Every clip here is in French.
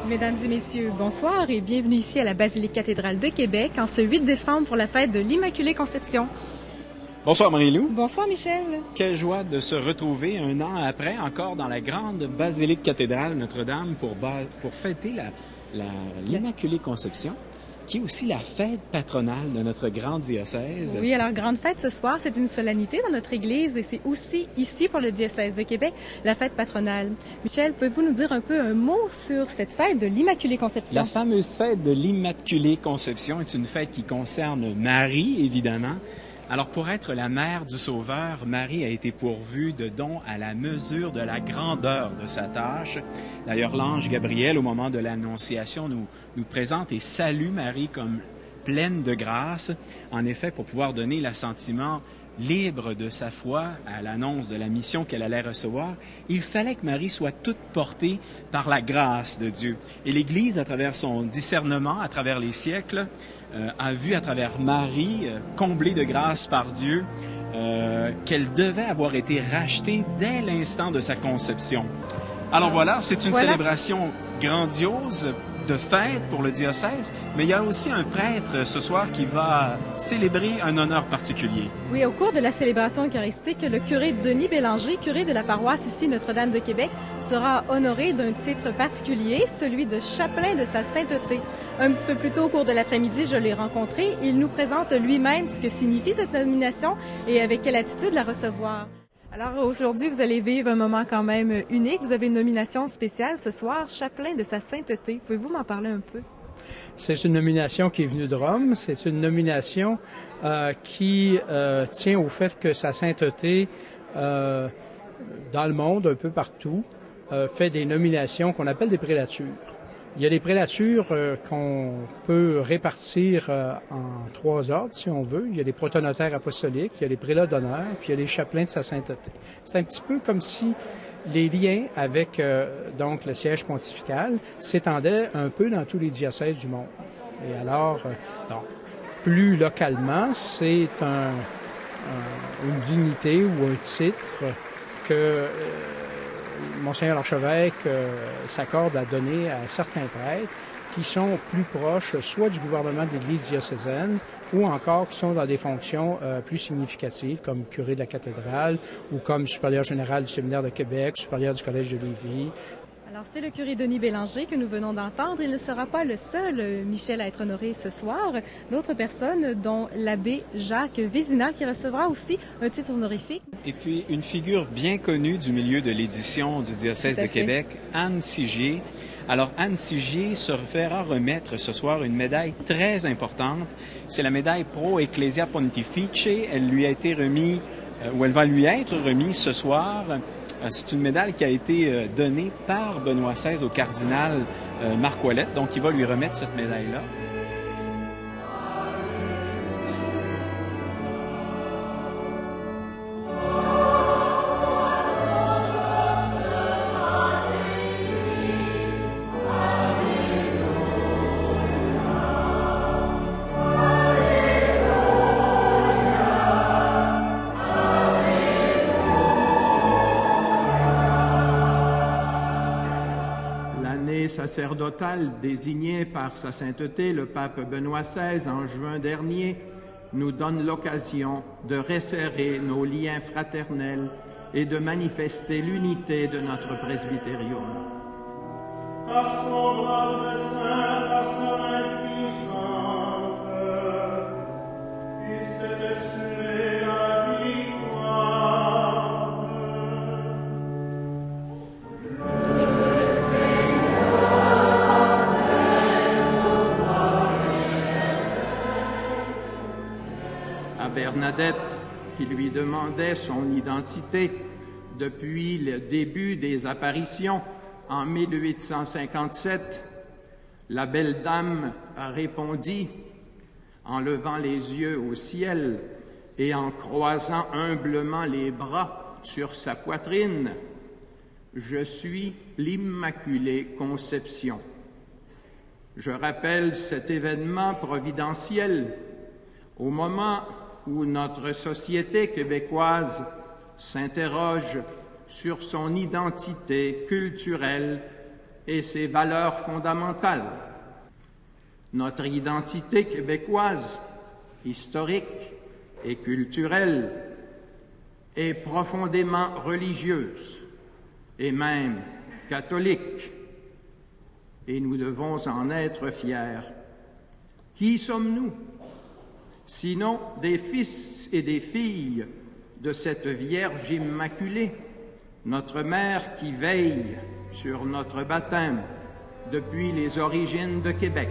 Mesdames et messieurs, bonsoir et bienvenue ici à la Basilique cathédrale de Québec en ce 8 décembre pour la fête de l'Immaculée Conception. Bonsoir Marie-Lou. Bonsoir Michel. Quelle joie de se retrouver un an après encore dans la grande Basilique cathédrale Notre-Dame pour fêter l'Immaculée Conception, qui est aussi la fête patronale de notre grand diocèse. Oui, alors grande fête ce soir, c'est une solennité dans notre Église et c'est aussi ici pour le diocèse de Québec, la fête patronale. Michel, pouvez-vous nous dire un peu un mot sur cette fête de l'Immaculée Conception? La fameuse fête de l'Immaculée Conception est une fête qui concerne Marie, évidemment. Alors, pour être la mère du Sauveur, Marie a été pourvue de dons à la mesure de la grandeur de sa tâche. D'ailleurs, l'ange Gabriel, au moment de l'Annonciation, nous présente et salue Marie comme pleine de grâce. En effet, pour pouvoir donner l'assentiment libre de sa foi à l'annonce de la mission qu'elle allait recevoir, il fallait que Marie soit toute portée par la grâce de Dieu. Et l'Église, à travers son discernement, à travers les siècles, a vu à travers Marie, comblée de grâce par Dieu, qu'elle devait avoir été rachetée dès l'instant de sa conception. Alors voilà, c'est une célébration grandiose de fête pour le diocèse, mais il y a aussi un prêtre ce soir qui va célébrer un honneur particulier. Oui, au cours de la célébration eucharistique, le curé Denis Bélanger, curé de la paroisse ici Notre-Dame de Québec, sera honoré d'un titre particulier, celui de chapelain de sa sainteté. Un petit peu plus tôt au cours de l'après-midi, je l'ai rencontré. Il nous présente lui-même ce que signifie cette nomination et avec quelle attitude la recevoir. Alors aujourd'hui, vous allez vivre un moment quand même unique. Vous avez une nomination spéciale ce soir, chapelain de sa sainteté. Pouvez-vous m'en parler un peu? C'est une nomination qui est venue de Rome. C'est une nomination qui tient au fait que sa sainteté, dans le monde, un peu partout, fait des nominations qu'on appelle des prélatures. Il y a des prélatures qu'on peut répartir en trois ordres, si on veut. Il y a les protonotaires apostoliques, il y a les prélats d'honneur, puis il y a les chapelains de sa sainteté. C'est un petit peu comme si les liens avec donc le siège pontifical s'étendaient un peu dans tous les diocèses du monde. Et alors, plus localement, c'est une dignité ou un titre que Monseigneur l'archevêque s'accorde à donner à certains prêtres qui sont plus proches soit du gouvernement de l'Église diocésaine ou encore qui sont dans des fonctions plus significatives comme curé de la cathédrale ou comme supérieur général du séminaire de Québec, supérieur du collège de Lévis. Alors, c'est le curé Denis Bélanger que nous venons d'entendre. Il ne sera pas le seul, Michel, à être honoré ce soir. D'autres personnes, dont l'abbé Jacques Vézina, qui recevra aussi un titre honorifique. Et puis, une figure bien connue du milieu de l'édition du diocèse de Québec, Anne Sigier. Alors, Anne Sigier se fera remettre ce soir une médaille très importante. C'est la médaille Pro Ecclesia Pontifice. Elle lui a été remise, ou elle va lui être remise ce soir. C'est une médaille qui a été donnée par Benoît XVI au cardinal Marc Ouellette, donc il va lui remettre cette médaille-là. Sacerdotale désigné par sa sainteté le pape Benoît XVI en juin dernier nous donne l'occasion de resserrer nos liens fraternels et de manifester l'unité de notre presbytérium. Bernadette, qui lui demandait son identité depuis le début des apparitions en 1857, la belle dame a répondu en levant les yeux au ciel et en croisant humblement les bras sur sa poitrine, « Je suis l'Immaculée Conception ». Je rappelle cet événement providentiel au moment où notre société québécoise s'interroge sur son identité culturelle et ses valeurs fondamentales. Notre identité québécoise, historique et culturelle, est profondément religieuse et même catholique, et nous devons en être fiers. Qui sommes-nous, sinon des fils et des filles de cette Vierge Immaculée, notre mère qui veille sur notre baptême depuis les origines de Québec?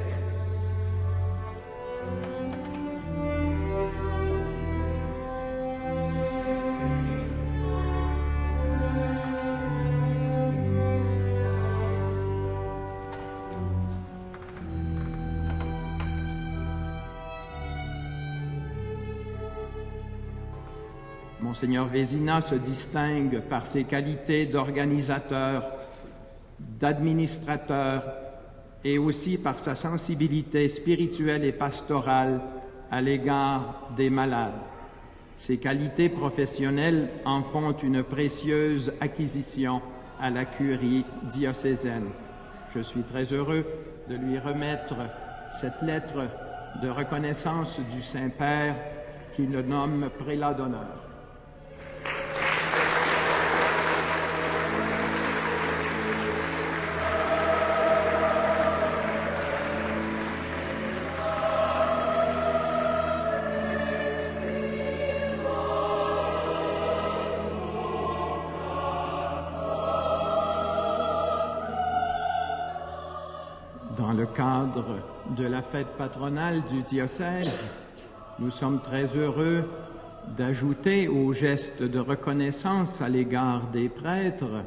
Monseigneur Vézina se distingue par ses qualités d'organisateur, d'administrateur et aussi par sa sensibilité spirituelle et pastorale à l'égard des malades. Ces qualités professionnelles en font une précieuse acquisition à la curie diocésaine. Je suis très heureux de lui remettre cette lettre de reconnaissance du Saint-Père qui le nomme prélat d'honneur. Dans le cadre de la fête patronale du diocèse, nous sommes très heureux d'ajouter au geste de reconnaissance à l'égard des prêtres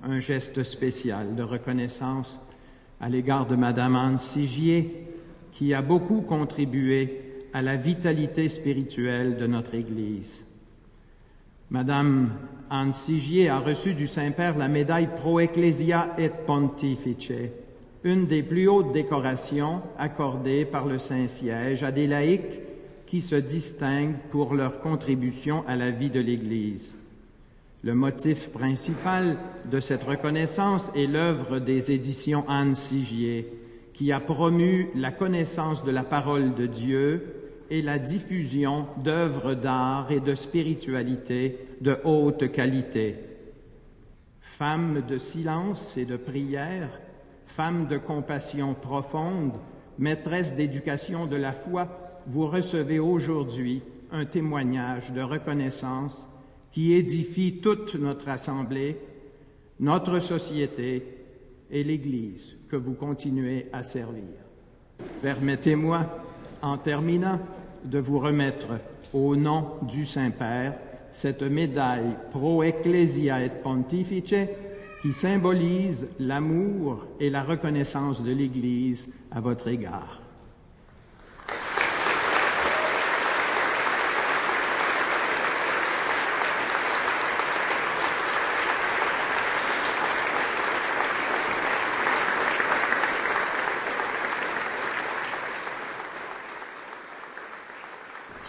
un geste spécial de reconnaissance à l'égard de Madame Anne Sigier, qui a beaucoup contribué à la vitalité spirituelle de notre Église. Madame Anne Sigier a reçu du Saint-Père la médaille Pro Ecclesia et Pontifice, une des plus hautes décorations accordées par le Saint-Siège à des laïcs qui se distinguent pour leur contribution à la vie de l'Église. Le motif principal de cette reconnaissance est l'œuvre des éditions Anne Sigier, qui a promu la connaissance de la parole de Dieu et la diffusion d'œuvres d'art et de spiritualité de haute qualité. Femme de silence et de prière, femme de compassion profonde, maîtresse d'éducation de la foi, vous recevez aujourd'hui un témoignage de reconnaissance qui édifie toute notre assemblée, notre société et l'Église que vous continuez à servir. Permettez-moi, en terminant, de vous remettre au nom du Saint-Père cette médaille Pro Ecclesia et Pontifice qui symbolise l'amour et la reconnaissance de l'Église à votre égard.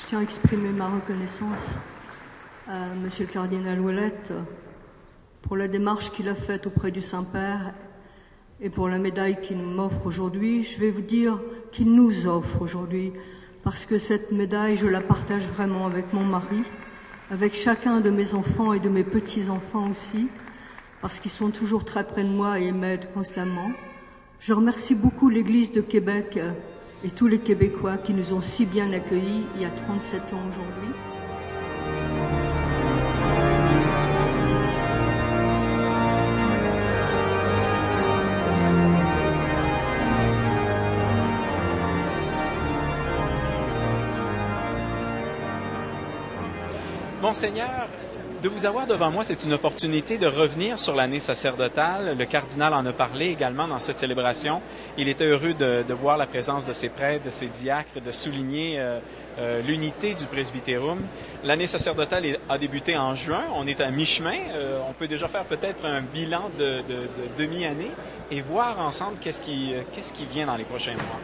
Je tiens à exprimer ma reconnaissance à Monsieur le cardinal Ouellette pour la démarche qu'il a faite auprès du Saint-Père et pour la médaille qu'il m'offre aujourd'hui. Je vais vous dire qu'il nous offre aujourd'hui, parce que cette médaille, je la partage vraiment avec mon mari, avec chacun de mes enfants et de mes petits-enfants aussi, parce qu'ils sont toujours très près de moi et m'aident constamment. Je remercie beaucoup l'Église de Québec et tous les Québécois qui nous ont si bien accueillis il y a 37 ans aujourd'hui. Monseigneur, de vous avoir devant moi, c'est une opportunité de revenir sur l'année sacerdotale. Le cardinal en a parlé également dans cette célébration. Il était heureux de voir la présence de ses prêtres, de ses diacres, de souligner l'unité du presbytérum. L'année sacerdotale a débuté en juin. On est à mi-chemin. On peut déjà faire peut-être un bilan de demi-année et voir ensemble qu'est-ce qui vient dans les prochains mois.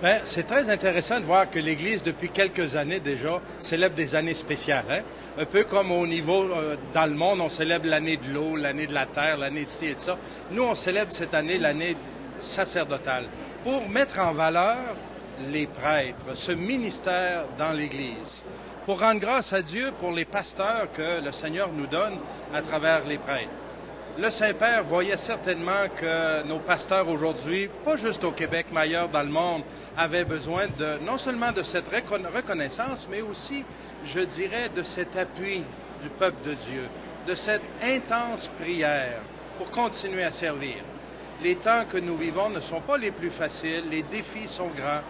Bien, c'est très intéressant de voir que l'Église, depuis quelques années déjà, célèbre des années spéciales. Hein? Un peu comme au niveau, dans le monde, on célèbre l'année de l'eau, l'année de la terre, l'année de ci et de ça. Nous, on célèbre cette année l'année sacerdotale pour mettre en valeur les prêtres, ce ministère dans l'Église, pour rendre grâce à Dieu pour les pasteurs que le Seigneur nous donne à travers les prêtres. Le Saint-Père voyait certainement que nos pasteurs aujourd'hui, pas juste au Québec, mais ailleurs dans le monde, avaient besoin non seulement de cette reconnaissance, mais aussi, je dirais, de cet appui du peuple de Dieu, de cette intense prière pour continuer à servir. Les temps que nous vivons ne sont pas les plus faciles, les défis sont grands.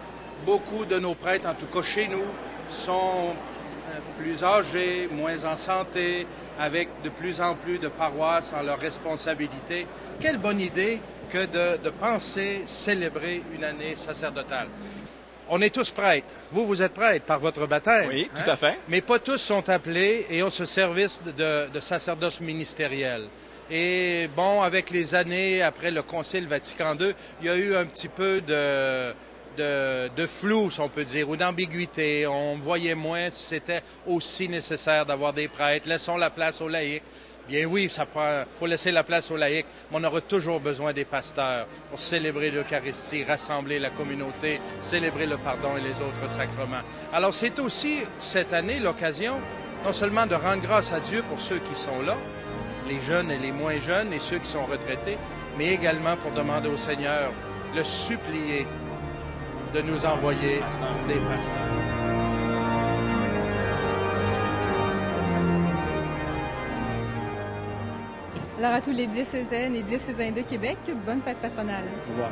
Beaucoup de nos prêtres, en tout cas chez nous, sont plus âgés, moins en santé, avec de plus en plus de paroisses en leur responsabilité. Quelle bonne idée que de penser célébrer une année sacerdotale. On est tous prêtres. Vous êtes prêtres par votre baptême. Oui, tout à fait. Mais pas tous sont appelés et ont ce service de sacerdoce ministériel. Et bon, avec les années, après le Concile Vatican II, il y a eu un petit peu de flou, si on peut dire, ou d'ambiguïté. On voyait moins si c'était aussi nécessaire d'avoir des prêtres. Laissons la place aux laïcs. Bien oui, faut laisser la place aux laïcs, mais on aura toujours besoin des pasteurs pour célébrer l'Eucharistie, rassembler la communauté, célébrer le pardon et les autres sacrements. Alors c'est aussi cette année l'occasion non seulement de rendre grâce à Dieu pour ceux qui sont là, les jeunes et les moins jeunes et ceux qui sont retraités, mais également pour demander au Seigneur, le supplier de nous envoyer des pasteurs. Alors à tous les diocésaines et diocésains de Québec, bonne fête patronale. Au revoir.